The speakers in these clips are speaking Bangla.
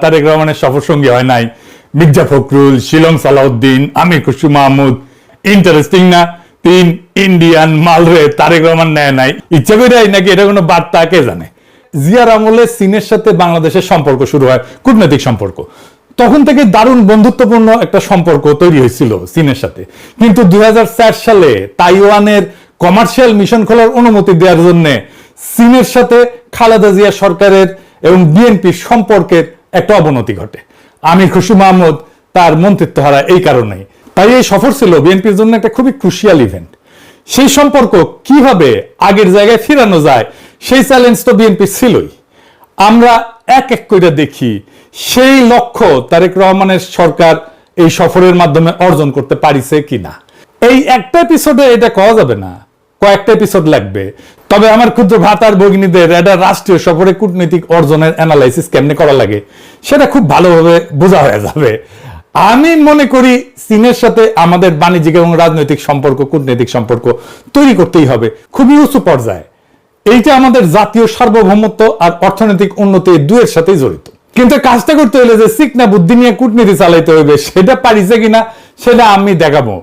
তারেক রহমানের সফর সঙ্গী হয় নাই মির্জা ফখরুল, শিলং সালাউদ্দিন, আমির খুশু মাহমুদ। ইন্টারেস্টিং না? 3 ইন্ডিয়ান মালরে তারেক রহমান নেয় নাই, ইচ্ছা করে নাকি এটা কোনো বার্তা কে জানে। জিয়ার আমলে চীনের সাথে বাংলাদেশের সম্পর্ক শুরু হয়, কূটনৈতিক সম্পর্ক। তখন থেকে দারুণ বন্ধুত্বপূর্ণ একটা সম্পর্ক তৈরি হয়েছিল চীনের সাথে। কিন্তু 2004 সালে তাইওয়ানের কমার্শিয়াল মিশন খোলার অনুমতি দেওয়ার জন্য চীনের সাথে খালেদা জিয়া সরকারের এবং বিএনপির সম্পর্কের একটা অবনতি ঘটে। আমির খুশু মাহমুদ তার মন্ত্রিত্ব হারায় এই কারণেই। তাই এই সফর ছিল বিএনপির জন্য একটা খুবই ক্রুশিয়াল ইভেন্ট। সেই সম্পর্ক কিভাবে আগের জায়গায় ফিরানো যায় সেই চ্যালেঞ্জ তো বিএনপি ছিলই। আমরা এক এক করে দেখি সেই লক্ষ্য তারেক রহমানের সরকার এই সফরের মাধ্যমে অর্জন করতে পারিছে কিনা। এই একটা এপিসোডে এটা কওয়া যাবে না, কয়েকটা এপিসোড লাগবে। তবে আমার ক্ষুদ্র ভ্রাতার ভগিনীদের এটা রাষ্ট্রীয় সফরে কূটনৈতিক অর্জনের অ্যানালাইসিস কেমনে করা লাগে সেটা খুব ভালোভাবে বোঝা হয়ে যাবে। আমি মনে করি চীনের সাথে আমাদের বাণিজ্যিক এবং রাজনৈতিক সম্পর্ক, কূটনৈতিক সম্পর্ক তৈরি করতেই হবে খুবই উঁচু পর্যায়ে। এইটা আমাদের জাতীয় সার্বভৌমত্ব আর অর্থনৈতিক উন্নতি দুয়ের সাথেই জড়িত। কিন্তু কাজটা করতে হলে যে চিকনা বুদ্ধি নিয়ে কূটনীতি চালাইতে হবে সেটা পারিছে কিনা সেটা আমি দেখাবো।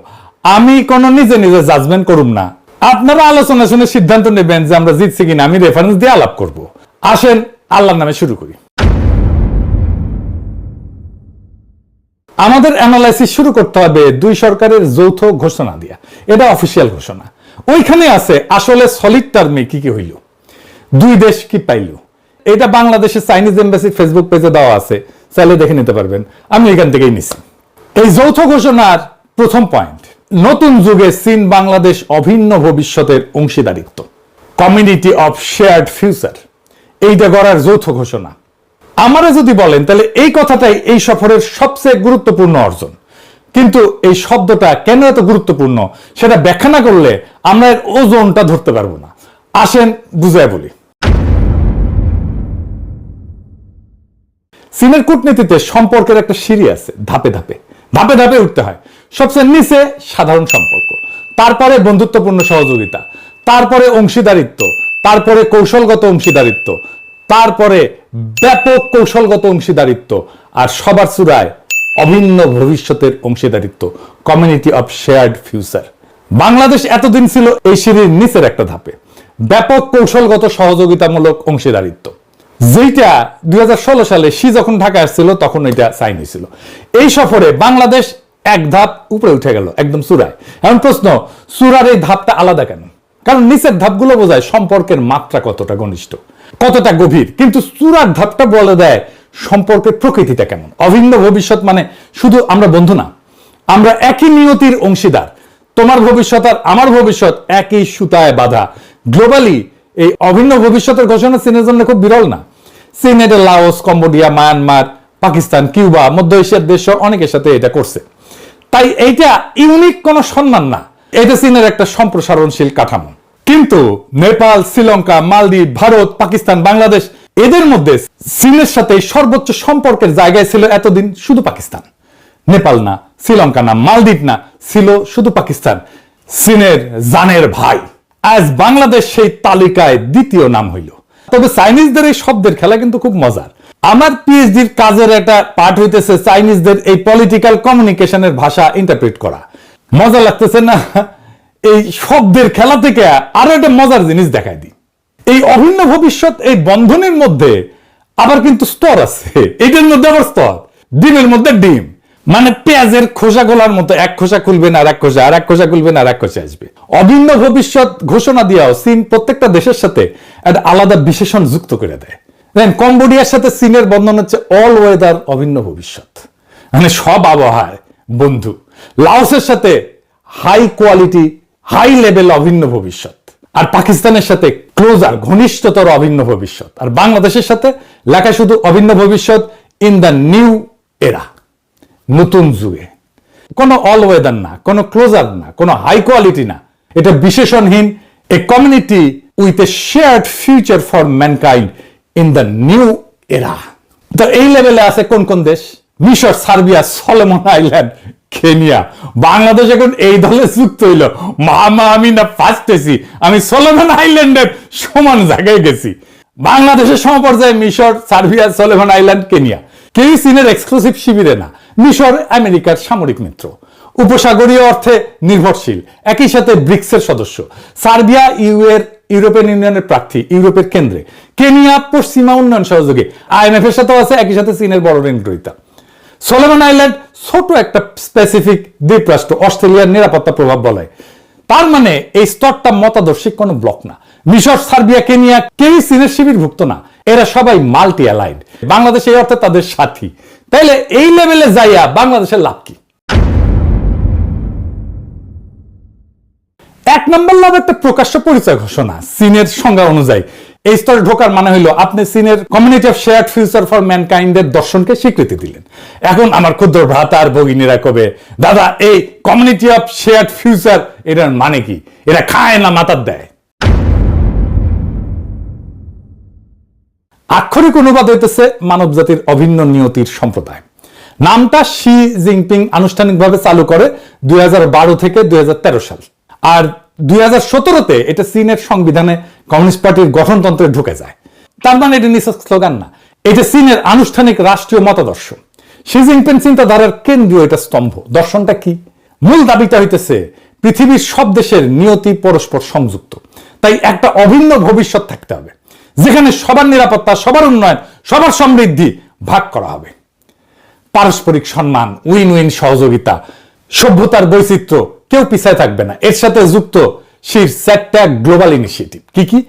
আমি কোনো নিজে নিজে জাজমেন্ট করুম না, আপনারা আলোচনা শুনে সিদ্ধান্ত নেবেন যে আমরা জিতছি কিনা। আমি রেফারেন্স দিয়ে আলাপ করব। আসেন আল্লাহর নামে শুরু করি। আমাদের অ্যানালাইসিস শুরু করতে হবে দুই সরকারের যৌথ ঘোষণা দিয়া। এটা অফিসিয়াল ঘোষণা। ওইখানে আছে আসলে সলিড টার্মে কি কি হইল, দুই দেশ কি পাইল। এটা বাংলাদেশের চাইনিজ এম্বাসি ফেসবুক পেজে দেওয়া আছে, চাইলে দেখে নিতে পারবেন। আমি এখান থেকেই নিছি। এই যৌথ ঘোষণার প্রথম পয়েন্ট, নতুন যুগে চীন বাংলাদেশ অভিন্ন ভবিষ্যতের অংশীদারিত্ব, কমিউনিটি অফ শেয়ার্ড ফিউচার, এইটা করার যৌথ ঘোষণা। আমারা যদি বলেন তাহলে এই কথাটাই এই সফরের সবচেয়ে গুরুত্বপূর্ণ অর্জন। কিন্তু এই শব্দটা কেন এত গুরুত্বপূর্ণ সেটা ব্যাখ্যা না করলে আমরা এর ওজনটা ধরতে পারবো না। আসেন বুঝায় বলি। চীনের কূটনীতিতে সম্পর্কের একটা সিঁড়ি আছে, ধাপে ধাপে ধাপে ধাপে উঠতে হয়। সবচেয়ে নিচে সাধারণ সম্পর্ক, তারপরে বন্ধুত্বপূর্ণ সহযোগিতা, তারপরে অংশীদারিত্ব, তারপরে কৌশলগত অংশীদারিত্ব, তারপরে ব্যাপক কৌশলগত অংশীদারিত্ব, আর সবার চূড়ায় অভিন্ন ভবিষ্যতের অংশীদারিত্ব, community of shared future. Bangladesh এতদিন ছিল এই সিঁড়ির নিচের একটা ধাপে, ব্যাপক কৌশলগত সহযোগিতামূলক অংশীদারিত্ব, যেটা 2016 সালে শি যখন ঢাকা আসছিল তখন এটা সাইন হয়েছিল। এই সফরে বাংলাদেশ এক ধাপ উপরে উঠে গেল, একদম চূড়ায়। এখন প্রশ্ন, চূড়ার এই ধাপটা আলাদা কেন? কারণ নিচের ধাপগুলো বোঝায় সম্পর্কের মাত্রা কতটা ঘনিষ্ঠ, কতটা গভীর, কিন্তু চূড়ার ধাপটা বলে দেয় সম্পর্কের প্রকৃতিটা কেমন। অভিন্ন ভবিষ্যৎ মানে শুধু আমরা বন্ধু না, আমরা একই নিয়তির অংশীদার। তোমার ভবিষ্যৎ আর আমার ভবিষ্যৎ একই সুতায় বাঁধা। গ্লোবালি এই অভিন্ন ভবিষ্যতের ঘোষণা চীনের জন্য খুব বিরল না। চীন এটা Laos, Cambodia, Myanmar, Pakistan, Cuba, মধ্য এশিয়ার দেশ অনেকের সাথে এটা করছে। তাই এইটা ইউনিক কোনো সম্মান না, এটা চীনের একটা সম্প্রসারণশীল কাঠামো। কিন্তু নেপাল, শ্রীলঙ্কা, মালদ্বীপ, ভারত, পাকিস্তান, বাংলাদেশ, এদের মধ্যে চীনের সাথে সর্বোচ্চ সম্পর্কের জায়গায় ছিল এতদিন শুধু পাকিস্তান। নেপাল না, শ্রীলঙ্কা না, মালদ্বীপ না, ছিল শুধু পাকিস্তান, চীনের জানের ভাই। আজ বাংলাদেশ সেই তালিকায় দ্বিতীয় নাম হইল। তবে চাইনিজদের এই শব্দের খেলা কিন্তু খুব মজার। আমার পিএইচডির কাজের একটা পার্ট হইতেছে চাইনিজদের এই পলিটিক্যাল কমিউনিকেশনের ভাষা ইন্টারপ্রেট করা। মজা লাগতেছে না? এই শব্দের খেলা থেকে আরো একটা মজার জিনিস দেখাই দিই। এই অভিন্ন ভবিষ্যৎ, এই বন্ধনের মধ্যে আবার কিন্তু স্তর আছে। এটার মধ্যে আবার স্তর, ডিমের মধ্যে ডিম, মানে পেঁয়াজের খোসা গোলার মতো, এক খোসা খুলবেন আর এক খোসা, আর এক খোসা খুলবেন আর এক খোসা আসবে। অভিন্ন ভবিষ্যৎ ঘোষণা দিয়েও চীন প্রত্যেকটা দেশের সাথে একটা আলাদা বিশেষণ যুক্ত করে দেয়। দেখেন, কম্বোডিয়ার সাথে চীনের বন্ধন হচ্ছে অল ওয়েদার অভিন্ন ভবিষ্যৎ, মানে সব আবহাওয়ায় বন্ধু। লাওসের সাথে হাই কোয়ালিটি, হাই লেভেল অভিন্ন ভবিষ্যৎ, আর পাকিস্তানের সাথে ক্লোজার, ঘনিষ্ঠতর অভিন্ন ভবিষ্যৎ। আর বাংলাদেশের সাথে লেখা শুধু অভিন্ন ভবিষ্যৎ ইন দ্য নিউ এরা, নতুন যুগে। কোনো অল ওয়েদার না, কোনো ক্লোজার না, কোনো হাই কোয়ালিটি না, এটা বিশেষণহীন। A community with a shared future for mankind in the new era. তো এই লেভেলে আছে কোন কোন দেশ? মিশর, Serbia, Solomon Island, Kenya. Bangladesh এখন এই দলে যুক্ত হইল। মামা আমি না ফার্স্টেছি, আমি সলোমন আইল্যান্ডের সমান জায়গায় গেছি। বাংলাদেশের সমপর্যায়ে মিশর, সার্বিয়া, সলোমন আইল্যান্ড, কেনিয়া। কেউই চীনের এক্সক্লুসিভ শিবিরে না, মিশর আমেরিকার সামরিক মিত্র, উপসাগরীয় অর্থে নির্ভরশীল, একই সাথে ব্রিক্সের সদস্য। সার্বিয়া ইউরোপিয়ান ইউনিয়নের প্রার্থী, ইউরোপের কেন্দ্রে। কেনিয়া পশ্চিমা উন্নয়ন সহযোগী, IMF এর সাথেও আছে, একই সাথে চীনের বড় ঋণ গ্রহীতা। সোলোমন আইল্যান্ড ছোট একটা স্পেসিফিক দ্বীপরাষ্ট্র, অস্ট্রেলিয়ার নিরাপত্তা প্রভাব বলয়। তার মানে এই স্তরটা মতাদর্শিক কোনো ব্লক না। মিশর, সার্বিয়া, কেনিয়া কেউই চীনের শিবিরভুক্ত না, এরা সবাই মাল্টি অ্যালাইড। বাংলাদেশ এই অর্থে তাদের সাথী। তাইলে এই লেভেলে যাইয়া বাংলাদেশের লাভ কি? এক নম্বর লাভ একটা প্রকাশ্য পরিচয় ঘোষণা। চীনের সংজ্ঞা অনুযায়ী এই স্তরে ঢোকার মানে হইল আপনি চীনের community of shared future for ম্যানকাইন্ডের দর্শনকে স্বীকৃতি দিলেন। এখন আমার ক্ষুদ্র ভ্রাতা আর ভগিনীরা কবে, দাদা এই কমিউনিটি অফ শেয়ার্ড ফিউচার এটার মানে কি? এরা খায় না মাথার দেয়? আক্ষরিক অনুবাদ হইতেছে মানব জাতির অভিন্ন নিয়তির সম্প্রদায়। নামটা শি জিনপিং আনুষ্ঠানিকভাবে চালু করে 2012 থেকে 2013 সাল। আর 2017-তে এটা চীনের সংবিধানে কমিউনিস্ট পার্টির গঠনতন্ত্রে ঢুকে যায়। তার মানে এটা নিছক স্লোগান না, এটা চীনের আনুষ্ঠানিক রাষ্ট্রীয় মতাদর্শ। শি জিনপিং চিন্তাধারার কেন্দ্রীয় এটা স্তম্ভ। দর্শনটা কি? মূল দাবিটা হইতেছে পৃথিবীর সব দেশের নিয়তি পরস্পর সংযুক্ত, তাই একটা অভিন্ন ভবিষ্যৎ থাকতে হবে যেখানে সবার নিরাপত্তা, সবার উন্নয়ন, সবার সমৃদ্ধি ভাগ করা হবে। পারস্পরিক সম্মান, উইন উইন সহযোগিতা, সভ্যতার বৈচিত্র্য, কেউ পিছায় থাকবে না। এর সাথে যুক্ত শীর 4টা গ্লোবাল ইনিশিয়েটিভ। কি কি?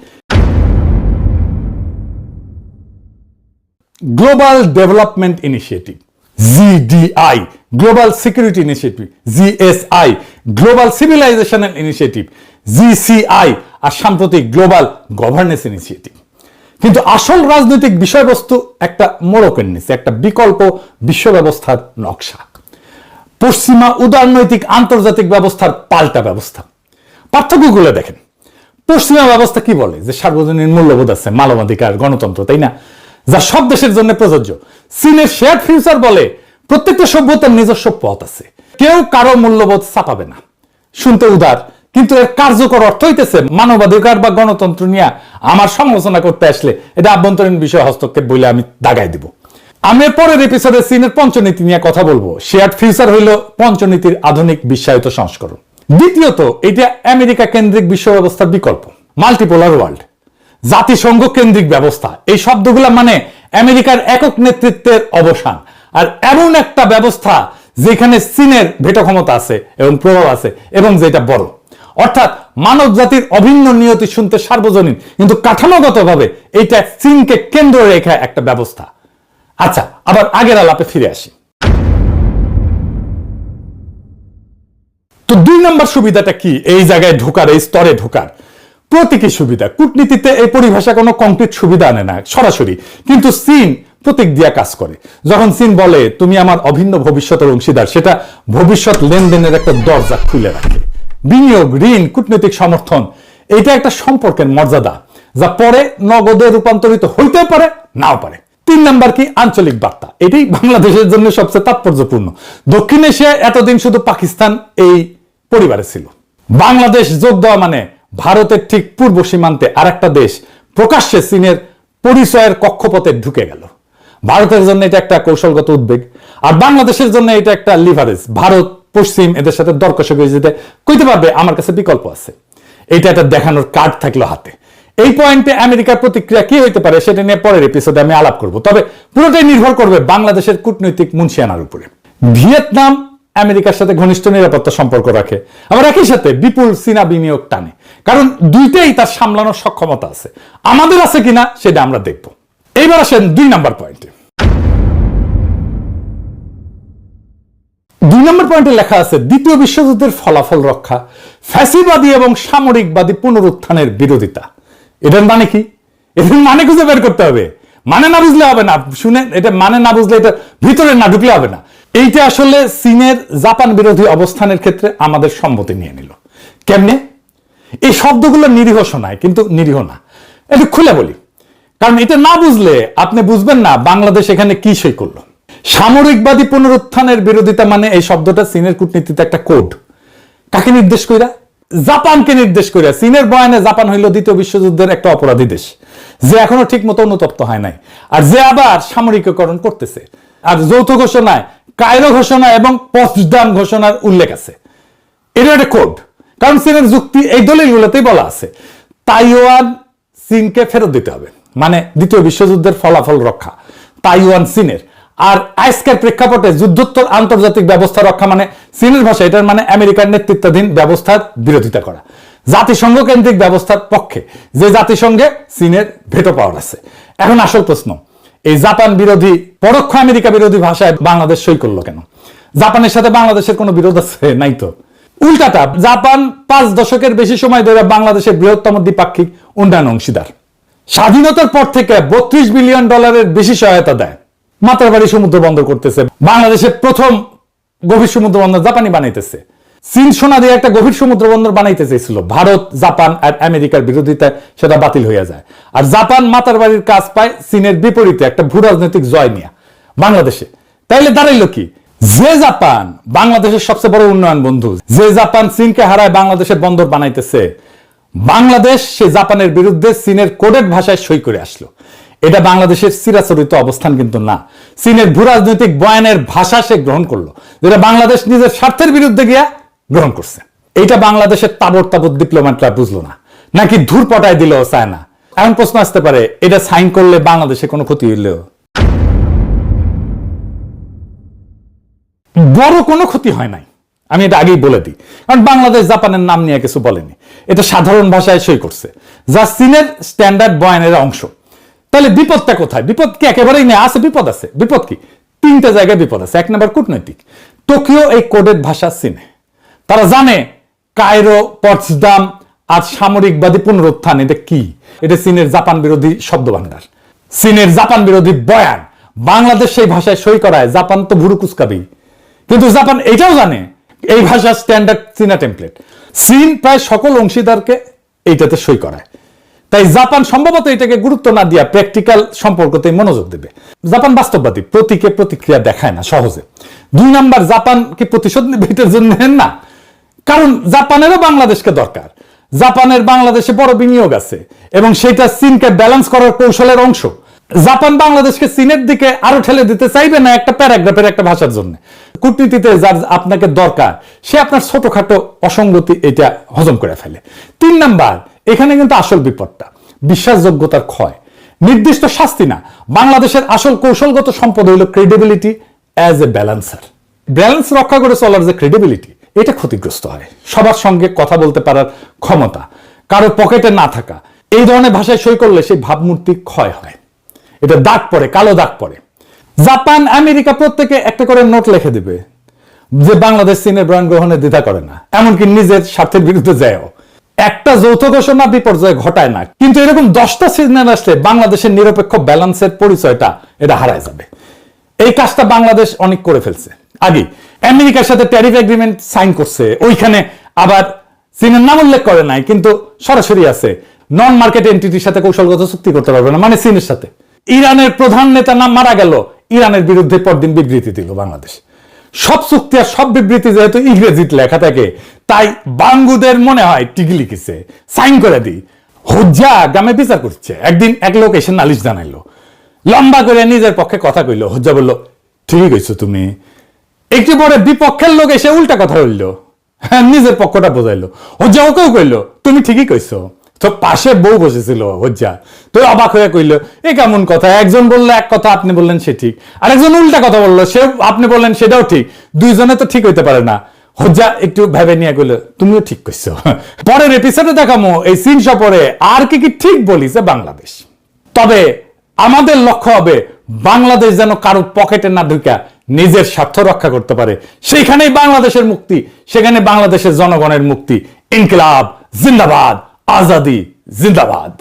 Global development initiative, GDI, global security initiative, GSI, global civilisational initiative, GCI, আর সাম্প্রতিক গ্লোবাল গভর্নেন্স ইনিশিয়েটিভ। কিন্তু আসল রাজনৈতিক বিষয়বস্তু একটা মোড়কের নিচে, একটা বিকল্প বিশ্ব ব্যবস্থার নকশা। পশ্চিমা উদারনৈতিক আন্তর্জাতিক ব্যবস্থার পাল্টা ব্যবস্থা। পার্থক্যগুলো দেখেন। পশ্চিমা ব্যবস্থা কি বলে? যে সার্বজনীন মূল্যবোধ আছে, মানবাধিকার, গণতন্ত্র, তাই না, যা সব দেশের জন্য প্রযোজ্য। চীনের শেয়ার্ড ফিউচার বলে প্রত্যেকটা সভ্যতার নিজস্ব পথ আছে, কেউ কারো মূল্যবোধ চাপাবে না। শুনতে উদার, কিন্তু এর কার্যকর অর্থ হইতেছে মানবাধিকার বা গণতন্ত্র নিয়ে আমার সমালোচনা করতে আসলে এটা আভ্যন্তরীণ বিষয় হস্তক্ষেপ বলে আমি দাগাই দিব। আমি পরের এপিসোডে চীনের পঞ্চনীতি নিয়ে কথা বলবো। শেয়ার্ড ফিউচার হইল পঞ্চনীতির আধুনিক বিশ্বায়িত সংস্করণ। দ্বিতীয়ত, এটা আমেরিকা কেন্দ্রিক বিশ্ব ব্যবস্থার বিকল্প। মাল্টিপোলার ওয়ার্ল্ড, জাতিসংঘ কেন্দ্রিক ব্যবস্থা, এই শব্দগুলা মানে আমেরিকার একক নেতৃত্বের অবসান, আর এমন একটা ব্যবস্থা যেখানে চীনের ভেটো ক্ষমতা আছে এবং প্রভাব আছে, এবং যেটা বড়। অর্থাৎ মানব জাতির অভিন্ন নিয়তি শুনতে সার্বজনীন, কিন্তু কাঠামোগতভাবে এইটা চীনকে কেন্দ্র রেখে একটা ব্যবস্থা। আচ্ছা, আবার আগের আলাপে ফিরে আসি। তো 2 নম্বর সুবিধাটা কি এই জায়গায় ঢোকার, এই স্তরে ঢোকার? প্রতীকী সুবিধা। কূটনীতিতে এই পরিভাষা কোনো কংক্রিট সুবিধা আনে না সরাসরি, কিন্তু চীন প্রতীক দিয়া কাজ করে। যখন চীন বলে তুমি আমার অভিন্ন ভবিষ্যতের অংশীদার, সেটা ভবিষ্যৎ লেনদেনের একটা দরজা খুলে রাখে। বিনিয়োগ, ঋণ, কূটনৈতিক সমর্থন, এটা একটা সম্পর্কের মর্যাদা যা পরে নগদে রূপান্তরিত হইতেও পারে, নাও পারে। 3 নাম্বার কি? আঞ্চলিক বার্তা। এটাই বাংলাদেশের জন্য সবচেয়ে তাৎপর্যপূর্ণ। দক্ষিণ এশিয়ায় এতদিন শুধু পাকিস্তান এই পরিবারে ছিল। বাংলাদেশ যোগ দেওয়া মানে ভারতের ঠিক পূর্ব সীমান্তে আরেকটা দেশ প্রকাশ্যে চীনের পরিচয়ের কক্ষপথে ঢুকে গেল। ভারতের জন্য এটা একটা কৌশলগত উদ্বেগ, আর বাংলাদেশের জন্য এটা একটা লিভারেজ। ভারত, পশ্চিম এদের সাথে দর কষাকষি যেতে কইতে পারবে আমার কাছে বিকল্প আছে। এটা একটা দেখানোর কার্ড থাকলো হাতে। এই পয়েন্টে আমেরিকার প্রতিক্রিয়া কি হইতে পারে সেটা নিয়ে পরের এপিসোডে আমি আলাপ করব। তবে পুরোটাই নির্ভর করবে বাংলাদেশের কূটনৈতিক মুনশিয়ানার উপরে। ভিয়েতনাম আমেরিকার সাথে ঘনিষ্ঠ নিরাপত্তা সম্পর্ক রাখে, আবার একই সাথে বিপুল চীনা বিনিয়োগ টানে, কারণ দুইটাই তার সামলানোর সক্ষমতা আছে। আমাদের আছে কিনা সেটা আমরা দেখব। এইবার আসেন 2 নম্বর পয়েন্টে। 2 নম্বর পয়েন্টে লেখা আছে দ্বিতীয় বিশ্বযুদ্ধের ফলাফল রক্ষা, ফ্যাসিবাদী এবং সামরিকবাদী পুনরুত্থানের বিরোধিতা। এটার মানে কি? এটার মানে খুঁজে বের করতে হবে। মানে না বুঝলে হবে না। শুনে, এটা মানে না বুঝলে এটা ভিতরে না ঢুকলে হবে না। এইটা আসলে চীনের জাপান বিরোধী অবস্থানের ক্ষেত্রে আমাদের সম্মতি নিয়ে নিল। কেমনে? এই শব্দগুলো নিরীহ শোনায়, কিন্তু নিরীহ না। একটু খুলে বলি, কারণ এটা না বুঝলে আপনি বুঝবেন না বাংলাদেশ এখানে কি সই করলো। সামরিকবাদী পুনরুত্থানের বিরোধিতা মানে এই শব্দটা চীনের কূটনীতিতে একটা কোড। কাকে নির্দেশ কইরা? জাপানকে নির্দেশ কইরা। চীনের বয়ানে জাপান হইল দ্বিতীয় বিশ্বযুদ্ধের একটা অপরাধী দেশ, যে এখনো ঠিক মতো অনুতপ্ত হয় নাই, আর যে আবার সামরিকীকরণ করতেছে। আর যৌথ ঘোষণায় কায়রো ঘোষণা এবং পসদাম ঘোষণার উল্লেখ আছে। এটা একটা কোড, কারণ চীনের যুক্তি এই দলিলগুলোতেই বলা আছে তাইওয়ান চীনকে ফেরত দিতে হবে, মানে দ্বিতীয় বিশ্বযুদ্ধের ফলাফল রক্ষা তাইওয়ান চীনের। আর আজকের প্রেক্ষাপটে যুদ্ধোত্তর আন্তর্জাতিক ব্যবস্থা রক্ষা মানে চীনের ভাষা এটার মানে আমেরিকার নেতৃত্বাধীন ব্যবস্থার বিরোধিতা করা, জাতিসংঘ কেন্দ্রিক ব্যবস্থার পক্ষে, যে জাতিসংঘে চীনের ভেটো পাওয়ার আছে। এখন আসল প্রশ্ন, এই জাপান বিরোধী পরোক্ষ আমেরিকা বিরোধী ভাষায় বাংলাদেশ সই করলো কেন? জাপানের সাথে বাংলাদেশের কোনো বিরোধ আছে? নাই তো। উল্টাটা, জাপান 5 দশকের বেশি সময় ধরে বাংলাদেশের বৃহত্তম দ্বিপাক্ষিক উন্নয়ন অংশীদার। স্বাধীনতার পর থেকে $32 বিলিয়ন বেশি সহায়তা দেয়। মাতারবাড়ি সমুদ্র বন্দর করতেছে, বাংলাদেশের প্রথম গভীর সমুদ্র বন্দর জাপানি বানাইতেছে। চীন সোনা দিয়ে একটা গভীর সমুদ্র বন্দর বানাইতে চেয়েছিল, ভারত, জাপান আর আমেরিকার বিরোধিতায় সেটা বাতিল হয়ে যায়। আর জাপান মাতারবাড়ির কাজ পায় চীনের বিপরীতে একটা ভূ রাজনৈতিক জয় নিয়ে বাংলাদেশে। তাইলে দাঁড়াইলো কি? যে জাপান বাংলাদেশের সবচেয়ে বড় উন্নয়ন বন্ধু, যে জাপান চীনকে হারায় বাংলাদেশের বন্দর বানাইতেছে, বাংলাদেশ সে জাপানের বিরুদ্ধে চীনের কোডেড ভাষায় সই করে আসলো। এটা বাংলাদেশের চিরাচরিত অবস্থান কিন্তু না। চীনের ভূ রাজনৈতিক বয়ানের ভাষা সে গ্রহণ করলো, যেটা বাংলাদেশ নিজের স্বার্থের বিরুদ্ধে গিয়া গ্রহণ করছে। এইটা বাংলাদেশের তাবর তাবর ডিপ্লোম্যাটরা বুঝলো না, নাকি ধূর পটায় দিলেও চায় না। এমন প্রশ্ন আসতে পারে, এটা সাইন করলে বাংলাদেশে কোনো ক্ষতি হইলেও? বড় কোনো ক্ষতি হয় নাই, আমি এটা আগেই বলে দিই, কারণ বাংলাদেশ জাপানের নাম নিয়ে কিছু বলেনি। এটা সাধারণ ভাষায় সই করছে, যা চীনের স্ট্যান্ডার্ড বয়ানের অংশ। তাহলে বিপদটা কোথায়? বিপদ কি একেবারেই নেই? আছে, বিপদ আছে। বিপদ কি? 3টে জায়গায় বিপদ আছে। 1 নম্বর কূটনৈতিক। টোকিও এই কোডেড ভাষা চিনে, তারা জানে কায়রো, পটসদাম আর সামরিকবাদী পুনরুত্থান এটা কি। এটা চীনের জাপান বিরোধী শব্দ ভান্ডার, চীনের জাপান বিরোধী বয়ান। বাংলাদেশ সেই ভাষায় সই করায়, জাপান তো ভুরু কুচকাবেই। কিন্তু জাপান এটাও জানে এই ভাষা স্ট্যান্ডার্ড চীনা টেমপ্লেট। চীন প্রায় সকল অংশীদারকে এইটাতে সই করায়। তাই জাপান সম্ভবত এটাকে গুরুত্ব না দিয়া প্র্যাকটিক্যাল সম্পর্কতে মনোযোগ দেবে। জাপান বাস্তববাদী, প্রতীকে প্রতিক্রিয়া দেখায় না সহজে। 2 নাম্বার, জাপান কি প্রতিশোধ নেবে এটার জন্য না, কারণ জাপানেরও বাংলাদেশকে দরকার। জাপানের বাংলাদেশে বড় বিনিয়োগ আছে এবং সেটা চীনকে ব্যালেন্স করার কৌশলের অংশ। জাপান বাংলাদেশকে চীনের দিকে আরো ঠেলে দিতে চাইবে না একটা প্যারাগ্রাফের একটা ভাষার জন্য। কূটনীতিতে যার আপনাকে দরকার সে আপনার ছোটখাটো অসঙ্গতি এটা হজম করে ফেলে। 3 নাম্বার, এখানে কিন্তু আসল বিপদটা বিশ্বাসযোগ্যতার ক্ষয়, নির্দিষ্ট শাস্তি না। বাংলাদেশের আসল কৌশলগত সম্পদ হইল credibility as a balancer. Balance রক্ষা করে চলার যে ক্রেডিবিলিটি, এটা ক্ষতিগ্রস্ত হয়। সবার সঙ্গে কথা বলতে পারার ক্ষমতা, কারো পকেটে না থাকা, এই ধরনের ভাষায় সই করলে সেই ভাবমূর্তি ক্ষয় হয়, এটা দাগ পড়ে, কালো দাগ পড়ে। জাপান, আমেরিকা প্রত্যেকে একটা করে নোট লিখে দিবে যে বাংলাদেশ চীনের বয়ান গ্রহণে দ্বিধা করে না, এমনকি নিজের স্বার্থের বিরুদ্ধে যায়ও। একটা যৌথ ঘোষণা বিপর্যয় ঘটায় না, কিন্তু এরকম 10টা সিগন্যাল আসলে বাংলাদেশের নিরপেক্ষ ব্যালেন্সের পরিচয়টা এটা হারায় যাবে। এই কাজটা বাংলাদেশ অনেক করে ফেলছে আগে। আমেরিকার সাথে ট্যারিফ এগ্রিমেন্ট সাইন করছে, ওইখানে আবার চীনের নাম উল্লেখ করে নাই, কিন্তু সরাসরি আছে নন মার্কেট এন্টিটির সাথে কৌশলগত চুক্তি করতে পারবে না, মানে চীনের সাথে। ইরানের প্রধান নেতা নাম মারা গেল, ইরানের বিরুদ্ধে পরদিন বিবৃতি দিল বাংলাদেশ। সব চুক্তি আর সব বিবৃতি যেহেতু ইংরেজিতে লেখা থাকে, তাই বাঙ্গুদের মনে হয় টিকি লিখেছে, সাইন করে দিই। হজ্জা গ্রামে বিচার করছে, একদিন এক লোক এসে নালিশ জানাইলো, লম্বা করে নিজের পক্ষে কথা কইল। হজ্জা বলল, ঠিকই কইছো তুমি। একটু পরে বিপক্ষের লোক এসে উল্টা কথা বলল, হ্যাঁ নিজের পক্ষটা বোঝাইলো। হজ্জা ওকেও কইলো, তুমি ঠিকই কইছো। তো পাশে বউ বসেছিল হজ্জা, তো অবাক হয়ে কইল, এ কেমন কথা? একজন বললো এক কথা, আপনি বললেন সে ঠিক, আর একজন উল্টা কথা বললো, সে আপনি বললেন সেটাও ঠিক, দুইজনে তো ঠিক হইতে পারে না। হজ্জা একটু ভেবে নিয়ে কইল, তুমিও ঠিক কইছো। পরের এপিসোডে দেখামো এই চীন সফরে আর কি কি ঠিক বলিছে বাংলাদেশ। তবে আমাদের লক্ষ্য হবে বাংলাদেশ যেন কারো পকেটে না ঢুকা নিজের স্বার্থ রক্ষা করতে পারে। সেইখানেই বাংলাদেশের মুক্তি, সেখানে বাংলাদেশের জনগণের মুক্তি। ইনকিলাব জিন্দাবাদ, আজাদি জিন্দাবাদ।